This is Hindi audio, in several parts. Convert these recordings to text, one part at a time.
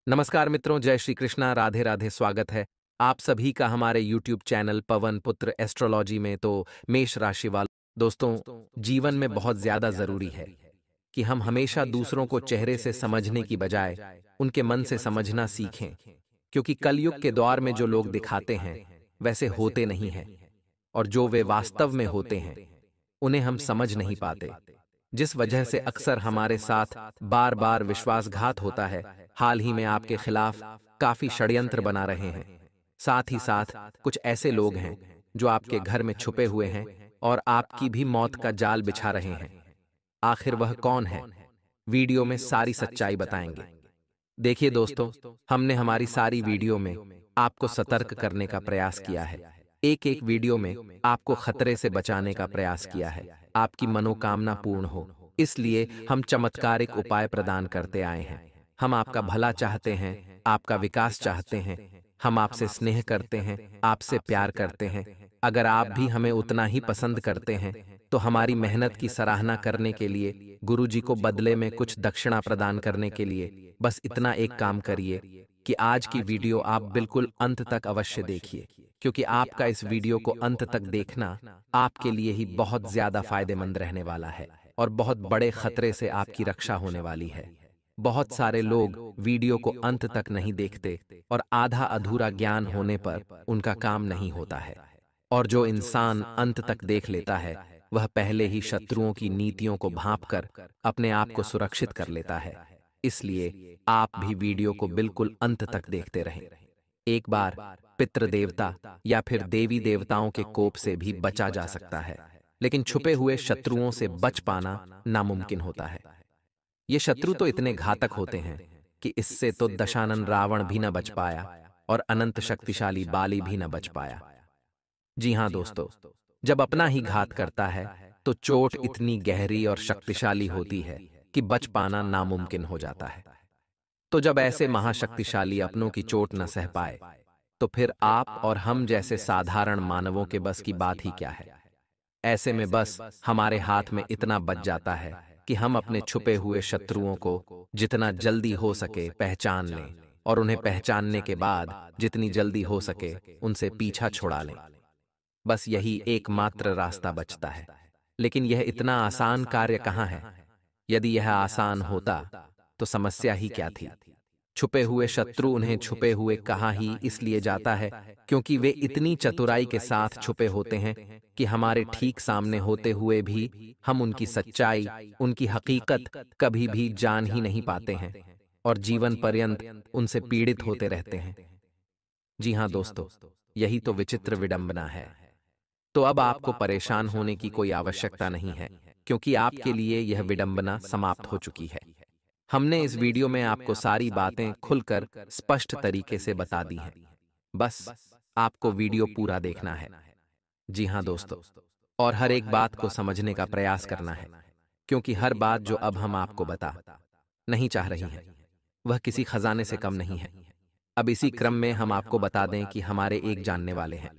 नमस्कार मित्रों, जय श्री कृष्णा, राधे राधे। स्वागत है आप सभी का हमारे यूट्यूब चैनल पवन पुत्र एस्ट्रोलॉजी में। तो मेष राशि वालों, दोस्तों, जीवन में बहुत ज्यादा जरूरी है कि हम हमेशा दूसरों को चेहरे से समझने की बजाय उनके मन से समझना सीखें, क्योंकि कलयुग के दौर में जो लोग दिखाते हैं वैसे होते नहीं हैं, और जो वे वास्तव में होते हैं उन्हें हम समझ नहीं पाते, जिस वजह से अक्सर हमारे साथ बार बार विश्वासघात होता है। हाल ही में आपके खिलाफ काफी षड्यंत्र बना रहे हैं। साथ ही साथ कुछ ऐसे लोग हैं जो आपके घर में छुपे हुए हैं और आपकी भी मौत का जाल बिछा रहे हैं। आखिर वह कौन है? वीडियो में सारी सच्चाई बताएंगे। देखिए दोस्तों, हमने हमारी सारी वीडियो में आपको सतर्क करने का प्रयास किया है। एक एक वीडियो में आपको खतरे से बचाने का प्रयास किया है, आपकी मनोकामना पूर्ण हो। इसलिए हम चमत्कारिक उपाय प्रदान करते आए हैं। हम आपका भला चाहते हैं, आपका विकास चाहते हैं। हम आपसे स्नेह करते हैं, आपसे प्यार करते हैं। अगर आप भी हमें उतना ही पसंद करते हैं तो हमारी मेहनत की सराहना करने के लिए, गुरुजी को बदले में कुछ दक्षिणा प्रदान करने के लिए बस इतना एक काम करिए कि आज की वीडियो आप बिल्कुल अंत तक अवश्य देखिए, क्योंकि आपका इस वीडियो को अंत तक देखना आपके लिए ही बहुत ज्यादा फायदेमंद रहने वाला है और बहुत बड़े खतरे से आपकी रक्षा होने वाली है। बहुत सारे लोग वीडियो को अंत तक नहीं देखते और आधा अधूरा ज्ञान होने पर उनका काम नहीं होता है। और जो इंसान अंत तक देख लेता है वह पहले ही शत्रुओं की नीतियों को भांपकर अपने आप को सुरक्षित कर लेता है। इसलिए आप भी वीडियो को बिल्कुल अंत तक देखते रहें। एक बार पितृ देवता या फिर देवी देवताओं के कोप से भी बचा जा सकता है, लेकिन छुपे हुए शत्रुओं से बच पाना नामुमकिन होता है। ये शत्रु तो इतने घातक होते हैं कि इससे तो दशानन रावण भी न बच पाया और अनंत शक्तिशाली बाली भी न बच पाया। जी हाँ दोस्तों, जब अपना ही घात करता है तो चोट इतनी गहरी और शक्तिशाली होती है कि बच पाना नामुमकिन हो जाता है। तो जब ऐसे महाशक्तिशाली अपनों की चोट न सह पाए तो फिर आप और हम जैसे साधारण मानवों के बस की बात ही क्या है। ऐसे में बस हमारे हाथ में इतना बच जाता है कि हम अपने छुपे हुए शत्रुओं को जितना जल्दी हो सके पहचान लें, और उन्हें पहचानने के बाद जितनी जल्दी हो सके उनसे पीछा छुड़ा लें। बस यही एकमात्र रास्ता बचता है। लेकिन यह इतना आसान कार्य कहाँ है? यदि यह आसान होता तो समस्या ही क्या थी। छुपे हुए शत्रु उन्हें छुपे हुए कहा ही इसलिए जाता है क्योंकि वे इतनी चतुराई के साथ छुपे होते हैं कि हमारे ठीक सामने होते हुए भी हम उनकी सच्चाई, उनकी हकीकत कभी भी जान ही नहीं पाते हैं और जीवन पर्यंत उनसे पीड़ित होते रहते हैं। जी हाँ दोस्तों, यही तो विचित्र विडंबना है। तो अब आपको परेशान होने की कोई आवश्यकता नहीं है, क्योंकि आपके लिए यह विडंबना समाप्त हो चुकी है। हमने इस वीडियो में आपको सारी बातें खुलकर स्पष्ट तरीके से बता दी हैं। बस आपको वीडियो पूरा देखना है। जी हाँ दोस्तों, और हर एक बात को समझने का प्रयास करना है, क्योंकि हर बात जो अब हम आपको बता नहीं चाह रही हैं वह किसी खजाने से कम नहीं है। अब इसी क्रम में हम आपको बता दें कि हमारे एक जानने वाले हैं,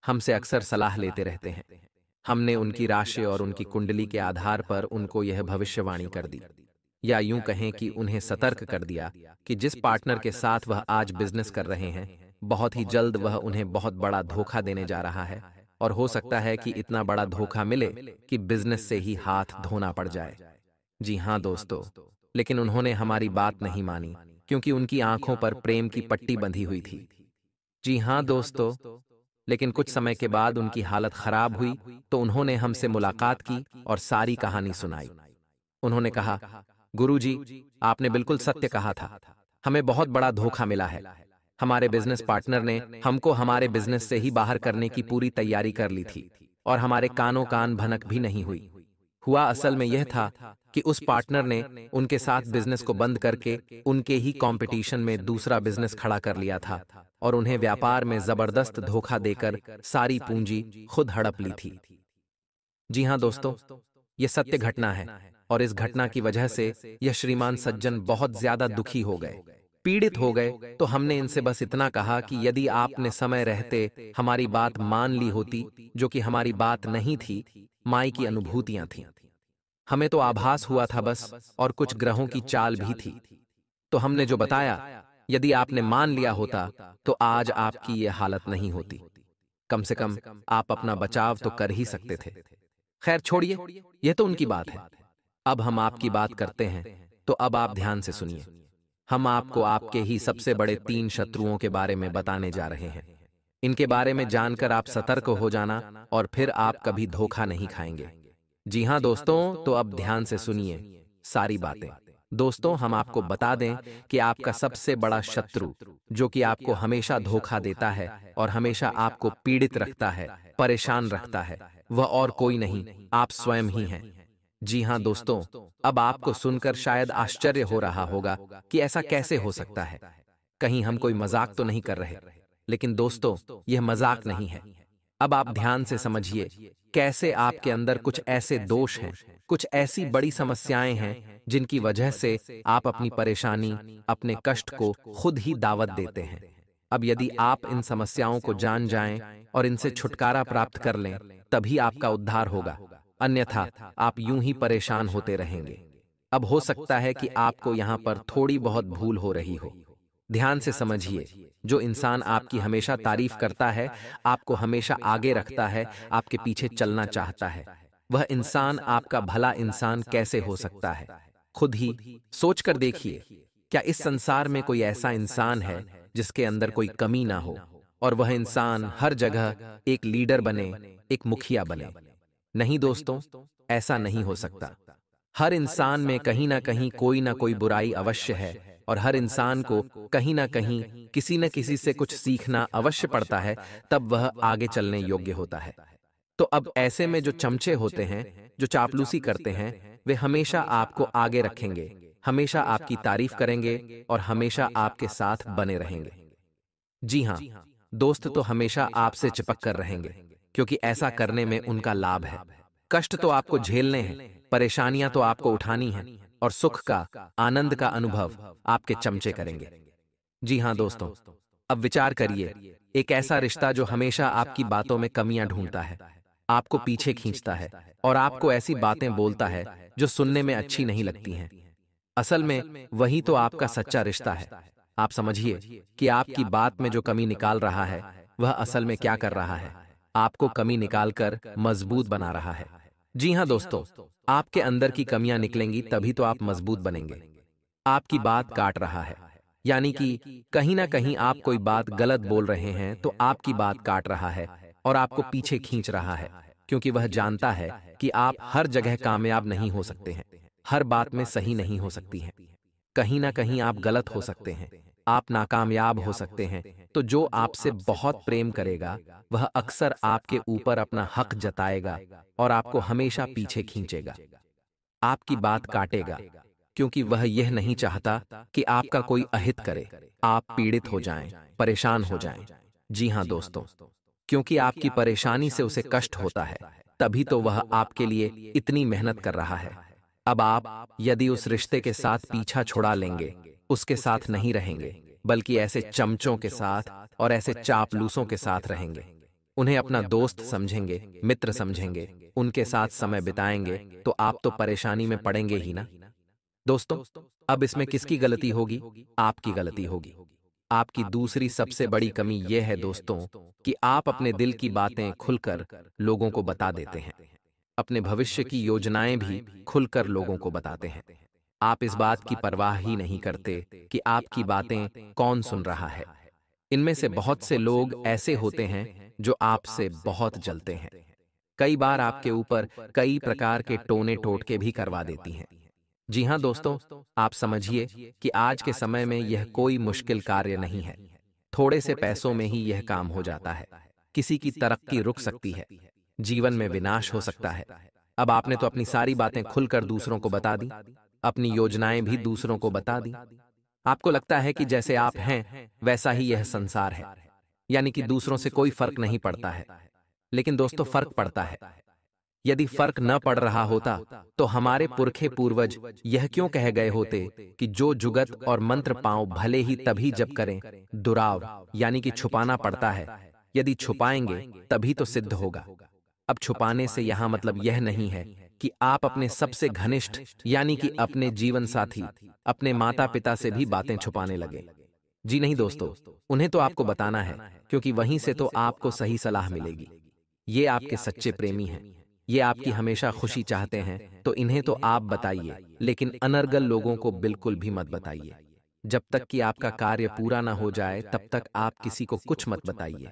हमसे अक्सर सलाह लेते रहते हैं। हमने उनकी राशि और उनकी कुंडली के आधार पर उनको यह भविष्यवाणी कर दी, या यूं कहें कि उन्हें सतर्क कर दिया कि जिस पार्टनर के साथ वह आज बिजनेस कर रहे हैं बहुत ही जल्द वह उन्हें बहुत बड़ा धोखा देने जा रहा है, और हो सकता है कि इतना बड़ा धोखा मिले कि बिजनेस से ही हाथ धोना पड़ जाए। जी हाँ दोस्तों, लेकिन उन्होंने हमारी बात नहीं मानी, क्योंकि उनकी आंखों पर प्रेम की पट्टी बंधी हुई थी। जी हाँ दोस्तों, लेकिन कुछ समय के बाद उनकी हालत खराब हुई तो उन्होंने हमसे मुलाकात की और सारी कहानी सुनाई। उन्होंने कहा, गुरुजी, आपने बिल्कुल सत्य कहा था, हमें बहुत बड़ा धोखा मिला है। हमारे बिजनेस पार्टनर ने हमको हमारे बिजनेस से ही बाहर करने की पूरी तैयारी कर ली थी और हमारे कानों कान भनक भी नहीं हुई। हुआ असल में यह था कि उस पार्टनर ने उनके साथ बिजनेस को बंद करके उनके ही कंपटीशन में दूसरा बिजनेस खड़ा कर लिया था और उन्हें व्यापार में जबरदस्त धोखा देकर सारी पूंजी खुद हड़प ली थी। जी हाँ दोस्तों, ये सत्य घटना है, और इस घटना की वजह से यह श्रीमान सज्जन बहुत ज्यादा दुखी हो गए, पीड़ित हो गए। तो हमने इनसे बस इतना कहा कि यदि आपने समय रहते हमारी बात मान ली होती, जो कि हमारी बात नहीं थी, माई की अनुभूतियां थीं। हमें तो आभास हुआ था बस, और कुछ ग्रहों की चाल भी थी। तो हमने जो बताया यदि आपने मान लिया होता तो आज आपकी ये हालत नहीं होती। कम से कम आप अपना बचाव तो कर ही सकते थे। खैर छोड़िए, यह तो उनकी बात है। अब हम आपकी बात करते हैं, तो अब आप ध्यान से सुनिए। हम आपको आपके ही सबसे बड़े 3 शत्रुओं के बारे में बताने जा रहे हैं। इनके बारे में जानकर आप सतर्क हो जाना और फिर आप कभी धोखा नहीं खाएंगे। जी हाँ दोस्तों, तो अब ध्यान से सुनिए सारी बातें। दोस्तों, हम आपको बता दें कि आपका सबसे बड़ा शत्रु, जो कि आपको हमेशा धोखा देता है और हमेशा आपको पीड़ित रखता है, परेशान रखता है, वह और कोई नहीं, आप स्वयं ही हैं। जी हाँ दोस्तों, अब आपको सुनकर शायद आश्चर्य हो रहा होगा कि ऐसा कैसे हो सकता है। कहीं हम कोई मजाक तो नहीं कर रहे। लेकिन दोस्तों, यह मजाक नहीं है। अब आप ध्यान से समझिए कैसे आपके अंदर कुछ ऐसे दोष हैं, कुछ ऐसी बड़ी समस्याएं हैं जिनकी वजह से आप अपनी परेशानी, अपने कष्ट को खुद ही दावत देते हैं। अब यदि आप इन समस्याओं को जान जाएं और इनसे छुटकारा प्राप्त कर लें, तभी आपका उद्धार होगा। अन्यथा आप यूं ही परेशान होते रहेंगे। अब हो सकता है कि आपको यहां पर थोड़ी बहुत भूल हो रही हो। ध्यान से समझिए, जो इंसान आपकी हमेशा तारीफ करता है, आपको हमेशा आगे रखता है, आपके पीछे चलना चाहता है, वह इंसान आपका भला इंसान कैसे हो सकता है? खुद ही सोच कर देखिए, क्या इस संसार में कोई ऐसा इंसान है जिसके अंदर कोई कमी ना हो और वह इंसान हर जगह एक लीडर बने, एक मुखिया बने? नहीं दोस्तों, ऐसा नहीं हो सकता। हर इंसान में कहीं ना कोई बुराई अवश्य है और हर इंसान को कहीं ना कहीं किसी न किसी से कुछ सीखना अवश्य पड़ता है, तब वह आगे चलने योग्य होता है। तो अब ऐसे में जो चमचे होते हैं, जो चापलूसी करते हैं, वे हमेशा आपको आगे रखेंगे, हमेशा आपकी तारीफ करेंगे और हमेशा आपके साथ बने रहेंगे। जी हाँ, दोस्त तो हमेशा आपसे चिपक कर रहेंगे, क्योंकि ऐसा करने में उनका लाभ है। कष्ट तो आपको झेलने हैं, परेशानियां तो आपको उठानी हैं और सुख का, आनंद का अनुभव आपके चमचे करेंगे। जी हाँ दोस्तों, अब विचार करिए, एक ऐसा रिश्ता जो हमेशा आपकी बातों में कमियां ढूंढता है, आपको पीछे खींचता है और आपको ऐसी बातें बोलता है जो सुनने में अच्छी नहीं लगती हैं। असल में वही तो आपका सच्चा रिश्ता है। आप समझिए कि आपकी बात में जो कमी निकाल रहा है, वह असल में क्या कर रहा है? आपको कमी निकालकर मजबूत बना रहा है। जी हाँ दोस्तों, आपके अंदर की कमियां निकलेंगी तभी तो आप मजबूत बनेंगे। आपकी बात काट रहा है, यानी कि कहीं ना कहीं आप कोई बात गलत बोल रहे हैं, तो आपकी बात काट रहा है और आपको पीछे खींच रहा है, क्योंकि वह जानता है कि आप हर जगह कामयाब नहीं हो सकते हैं, हर बात में सही नहीं हो सकती हैं। कहीं ना कहीं आप गलत हो सकते हैं, आप नाकामयाब हो सकते हैं। तो जो आपसे बहुत प्रेम करेगा, वह अक्सर आपके ऊपर अपना हक जताएगा और आपको हमेशा पीछे खींचेगा, आपकी बात काटेगा, क्योंकि वह यह नहीं चाहता कि आपका कोई अहित करे, आप पीड़ित हो जाएं, परेशान हो जाएं। जी हाँ दोस्तों, क्योंकि आपकी परेशानी से उसे कष्ट होता है, तभी तो वह आपके लिए इतनी मेहनत कर रहा है। अब आप यदि उस रिश्ते के साथ पीछा छुड़ा लेंगे, उसके साथ नहीं रहेंगे, बल्कि ऐसे चमचों के साथ और ऐसे चापलूसों के साथ रहेंगे, उन्हें अपना दोस्त समझेंगे, मित्र समझेंगे, उनके साथ समय बिताएंगे, तो आप तो परेशानी में पड़ेंगे ही ना। दोस्तों, अब इसमें किसकी गलती होगी? आपकी गलती होगी। आपकी दूसरी सबसे बड़ी कमी यह है दोस्तों कि आप अपने दिल की बातें खुलकर लोगों को बता देते हैं, अपने भविष्य की योजनाएं भी खुलकर लोगों को बताते हैं। आप इस बात की परवाह ही नहीं करते कि आपकी बातें कौन सुन रहा है। इनमें से बहुत से लोग ऐसे होते हैं जो आपसे बहुत जलते हैं। कई बार आपके ऊपर कई प्रकार के टोने टोटके भी करवा देती हैं। जी हाँ दोस्तों, आप समझिए कि आज के समय में यह कोई मुश्किल कार्य नहीं है। थोड़े से पैसों में ही यह काम हो जाता है। किसी की तरक्की रुक सकती है, जीवन में विनाश हो सकता है। अब आपने तो अपनी सारी बातें खुलकर दूसरों को बता दी, अपनी योजनाएं भी दूसरों को बता दी। आपको लगता है कि जैसे आप हैं वैसा ही यह संसार है, यानी कि दूसरों से कोई फर्क नहीं पड़ता है। लेकिन दोस्तों, फर्क पड़ता है। यदि फर्क न पड़ रहा होता तो हमारे पुरखे पूर्वज यह क्यों कह गए होते कि जो जुगत और मंत्र पांव भले ही तभी जब करें, दुराव यानी कि छुपाना पड़ता है। यदि छुपाएंगे तभी तो सिद्ध होगा। अब छुपाने से यहां मतलब यह नहीं है कि आप अपने सबसे घनिष्ठ यानी कि अपने जीवन साथी, अपने माता पिता से भी बातें छुपाने लगे। जी नहीं दोस्तों, उन्हें तो आपको बताना है, क्योंकि वहीं से तो आपको सही सलाह मिलेगी। ये आपके सच्चे प्रेमी हैं। ये आपकी हमेशा खुशी चाहते हैं, तो इन्हें तो आप बताइए, लेकिन अनर्गल लोगों को बिल्कुल भी मत बताइए। जब तक कि आपका कार्य पूरा ना हो जाए, तब तक आप किसी को कुछ मत बताइए।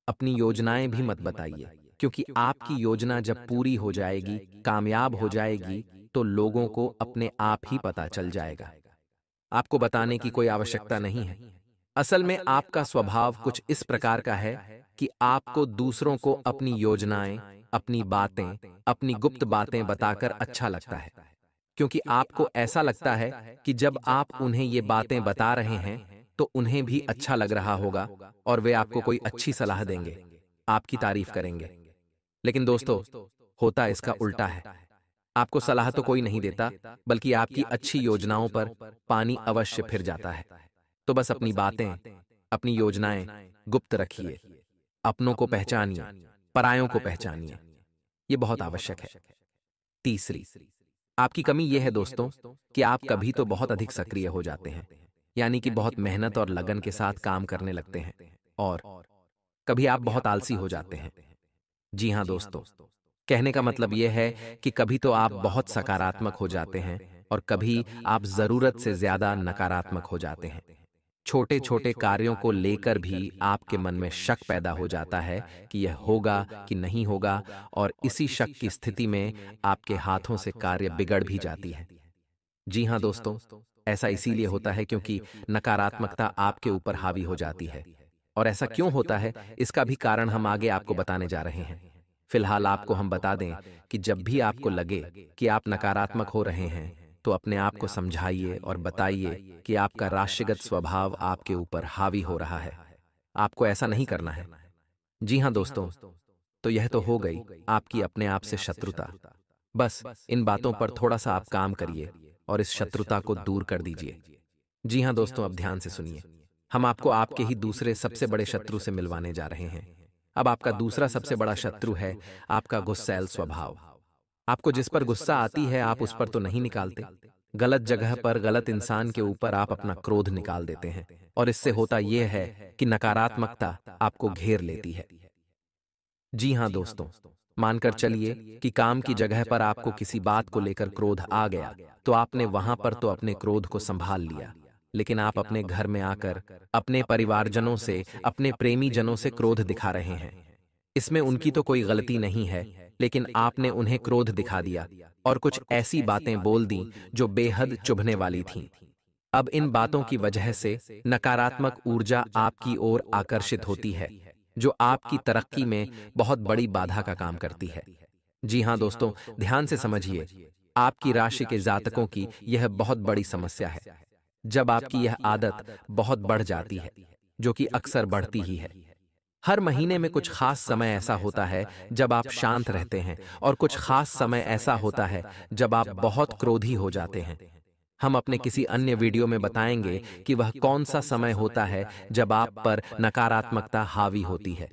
अपनी योजनाएं भी मत बताइए, क्योंकि आपकी योजना जब पूरी हो जाएगी, कामयाब हो जाएगी, तो लोगों को अपने आप ही पता चल जाएगा। आपको बताने की कोई आवश्यकता नहीं है। असल में आपका स्वभाव कुछ इस प्रकार का है कि आपको दूसरों को अपनी योजनाएं, अपनी बातें, अपनी गुप्त बातें बताकर अच्छा लगता है, क्योंकि आपको ऐसा लगता है कि जब आप उन्हें ये बातें बता रहे हैं, तो उन्हें भी अच्छा लग रहा होगा और वे आपको कोई अच्छी सलाह देंगे, आपकी तारीफ करेंगे। लेकिन दोस्तों, होता इसका उल्टा है। आपको सलाह तो कोई नहीं देता, बल्कि आपकी अच्छी योजनाओं पर पानी अवश्य फिर जाता है। तो बस अपनी बातें, अपनी योजनाएं गुप्त रखिए। अपनों को पहचानिए, परायों को पहचानिए। ये बहुत आवश्यक है। तीसरी, आपकी कमी यह है दोस्तों कि आप कभी तो बहुत अधिक सक्रिय हो जाते हैं, यानी कि बहुत मेहनत और लगन के साथ काम करने लगते हैं, और कभी आप बहुत आलसी हो जाते हैं। जी हाँ दोस्तों, कहने का मतलब यह है कि कभी तो आप बहुत सकारात्मक हो जाते हैं और कभी आप जरूरत से ज्यादा नकारात्मक हो जाते हैं। छोटे छोटे कार्यों को लेकर भी आपके मन में शक पैदा हो जाता है कि यह होगा कि नहीं होगा, और इसी शक की स्थिति में आपके हाथों से कार्य बिगड़ भी जाती है। जी हाँ दोस्तों, ऐसा इसीलिए होता है क्योंकि नकारात्मकता आपके ऊपर हावी हो जाती है। और ऐसा क्यों होता है, इसका भी कारण हम आगे आपको बताने जा रहे हैं। फिलहाल आपको हम बता दें कि जब भी आपको लगे कि आप नकारात्मक हो रहे हैं, तो अपने आप को समझाइए और बताइए कि आपका राशिगत स्वभाव आपके ऊपर हावी हो रहा है। आपको ऐसा नहीं करना है। जी हाँ दोस्तों, तो यह तो हो गई आपकी अपने आप से शत्रुता। बस इन बातों पर थोड़ा सा आप काम करिए और इस शत्रुता को दूर कर दीजिए। जी हाँ दोस्तों, अब ध्यान से सुनिए। हम आपको आपके ही दूसरे सबसे बड़े शत्रु से मिलवाने जा रहे हैं। अब आपका दूसरा सबसे बड़ा शत्रु है आपका गुस्सैल स्वभाव। आपको जिस पर गुस्सा आती है, आप उस पर तो नहीं निकालते। गलत जगह पर गलत इंसान के ऊपर आप अपना क्रोध निकाल देते हैं, और इससे होता यह है कि नकारात्मकता आपको घेर लेती है। जी हाँ दोस्तों, मानकर चलिए कि काम की जगह पर आपको किसी बात को लेकर क्रोध आ गया, तो आपने वहां पर तो अपने क्रोध को संभाल लिया, लेकिन आप अपने घर में आकर अपने परिवारजनों से, अपने प्रेमी जनों से क्रोध दिखा रहे हैं। इसमें उनकी तो कोई गलती नहीं है, लेकिन आपने उन्हें क्रोध दिखा दिया और कुछ ऐसी बातें बोल दी जो बेहद चुभने वाली थीं। अब इन बातों की वजह से नकारात्मक ऊर्जा आपकी ओर आकर्षित होती है, जो आपकी तरक्की में बहुत बड़ी बाधा का काम करती है। जी हाँ दोस्तों, ध्यान से समझिए, आपकी राशि के जातकों की यह बहुत बड़ी समस्या है। जब आपकी यह आदत बहुत बढ़ जाती है, जो कि अक्सर बढ़ती ही है। हर महीने में कुछ खास समय ऐसा होता है जब आप शांत रहते हैं, और कुछ खास समय ऐसा होता है जब आप बहुत क्रोधी हो जाते हैं। हम अपने किसी अन्य वीडियो में बताएंगे कि वह कौन सा समय होता है जब आप पर नकारात्मकता हावी होती है।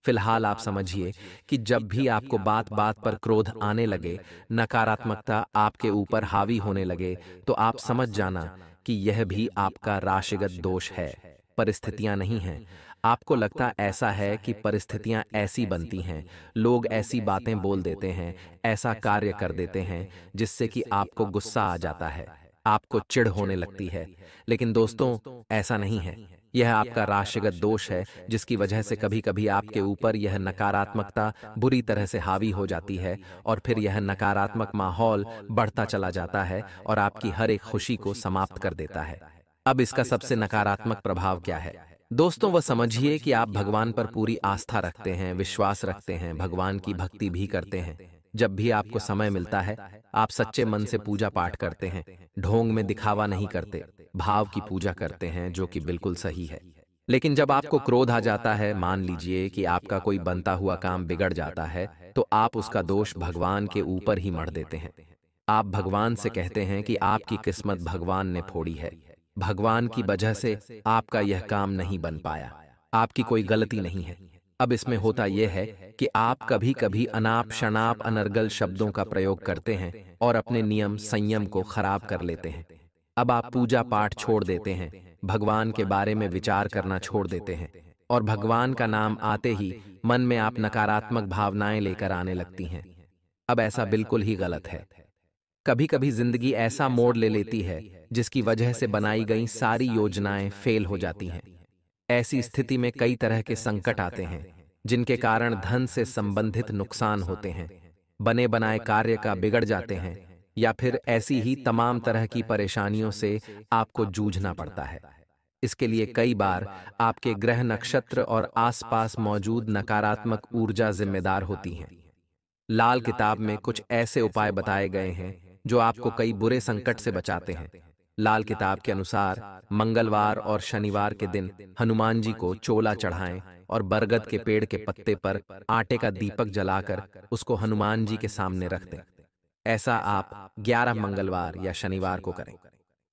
फिलहाल आप समझिए कि जब भी आपको बात बात पर क्रोध आने लगे, नकारात्मकता आपके ऊपर हावी होने लगे, तो आप समझ जाना कि यह भी आपका राशिगत दोष है, परिस्थितियां नहीं हैं। आपको लगता ऐसा है कि परिस्थितियां ऐसी बनती हैं, लोग ऐसी बातें बोल देते हैं, ऐसा कार्य कर देते हैं, जिससे कि आपको गुस्सा आ जाता है, आपको चिढ़ होने लगती है। लेकिन दोस्तों, ऐसा नहीं है। यह आपका राशिगत दोष है, जिसकी वजह से कभी कभी आपके ऊपर यह नकारात्मकता बुरी तरह से हावी हो जाती है, और फिर यह नकारात्मक माहौल बढ़ता चला जाता है और आपकी हर एक खुशी को समाप्त कर देता है। अब इसका सबसे नकारात्मक प्रभाव क्या है? दोस्तों, वह समझिए कि आप भगवान पर पूरी आस्था रखते हैं, विश्वास रखते हैं, भगवान की भक्ति भी करते हैं। जब भी आपको समय मिलता है, आप सच्चे मन से पूजा पाठ करते हैं, ढोंग में दिखावा नहीं करते, भाव की पूजा करते हैं, जो कि बिल्कुल सही है। लेकिन जब आपको क्रोध आ जाता है, मान लीजिए कि आपका कोई बनता हुआ काम बिगड़ जाता है, तो आप उसका दोष भगवान के ऊपर ही मढ़ देते हैं। आप भगवान से कहते हैं कि आपकी किस्मत भगवान ने फोड़ी है, भगवान की वजह से आपका यह काम नहीं बन पाया, आपकी कोई गलती नहीं है। अब इसमें होता यह है कि आप कभी कभी अनाप शनाप अनर्गल शब्दों का प्रयोग करते हैं और अपने नियम संयम को खराब कर लेते हैं। अब आप पूजा पाठ छोड़ देते हैं, भगवान के बारे में विचार करना छोड़ देते हैं और भगवान का नाम आते ही मन में आप नकारात्मक भावनाएं लेकर आने लगती हैं। अब ऐसा बिल्कुल ही गलत है। कभी कभी जिंदगी ऐसा मोड़ ले लेती है जिसकी वजह से बनाई गई सारी योजनाएं फेल हो जाती हैं। ऐसी स्थिति में कई तरह के संकट आते हैं जिनके कारण धन से संबंधित नुकसान होते हैं, बने बनाए कार्य का बिगड़ जाते हैं, या फिर ऐसी ही तमाम तरह की परेशानियों से आपको जूझना पड़ता है। इसके लिए कई बार आपके ग्रह नक्षत्र और आसपास मौजूद नकारात्मक ऊर्जा जिम्मेदार होती हैं। लाल किताब में कुछ ऐसे उपाय बताए गए हैं जो आपको कई बुरे संकट से बचाते हैं। लाल किताब के अनुसार मंगलवार और शनिवार के दिन हनुमान जी को चोला चढ़ाएं और बरगद के पेड़ के पत्ते पर आटे का दीपक जलाकर उसको हनुमान जी के सामने रख दें। ऐसा आप 11 मंगलवार या शनिवार को करें।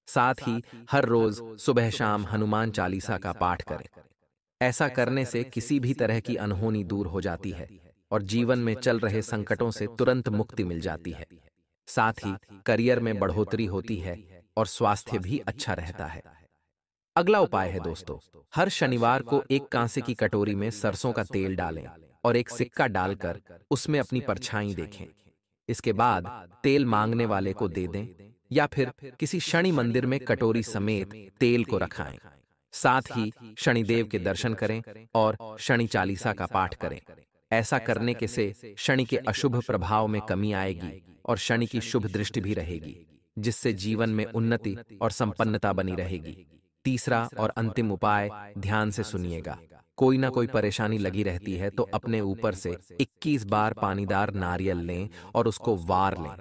साथ ही हर रोज सुबह शाम हनुमान चालीसा का पाठ करें। ऐसा करने से किसी भी तरह की अनहोनी दूर हो जाती है और जीवन में चल रहे संकटों से तुरंत मुक्ति मिल जाती है। साथ ही करियर में बढ़ोतरी होती है और स्वास्थ्य भी अच्छा रहता है। अगला उपाय है दोस्तों, हर शनिवार को एक कांसे की कटोरी में सरसों का तेल डालें और एक सिक्का डालकर उसमें अपनी परछाई देखें। इसके बाद तेल मांगने वाले को दे दें या फिर किसी शनि मंदिर में कटोरी समेत तेल को रखाएं। साथ ही शनिदेव के दर्शन करें और शनि चालीसा का पाठ करें। ऐसा करने के से शनि के अशुभ प्रभाव में कमी आएगी और शनि की शुभ दृष्टि भी रहेगी, जिससे जीवन में उन्नति और संपन्नता बनी रहेगी। तीसरा और अंतिम उपाय ध्यान से सुनिएगा। कोई ना कोई परेशानी लगी रहती है तो अपने ऊपर से 21 बार पानीदार नारियल लें और उसको वार लें।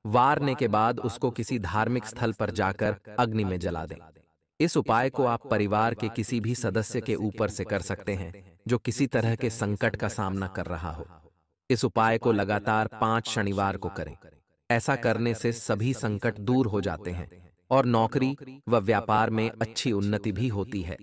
वारने के बाद उसको किसी धार्मिक स्थल पर जाकर अग्नि में जला दें। इस उपाय को आप परिवार के किसी भी सदस्य के ऊपर से कर सकते हैं जो किसी तरह के संकट का सामना कर रहा हो। इस उपाय को लगातार 5 शनिवार को करें। ऐसा करने से सभी संकट दूर हो जाते हैं और नौकरी व व्यापार में अच्छी उन्नति भी होती है।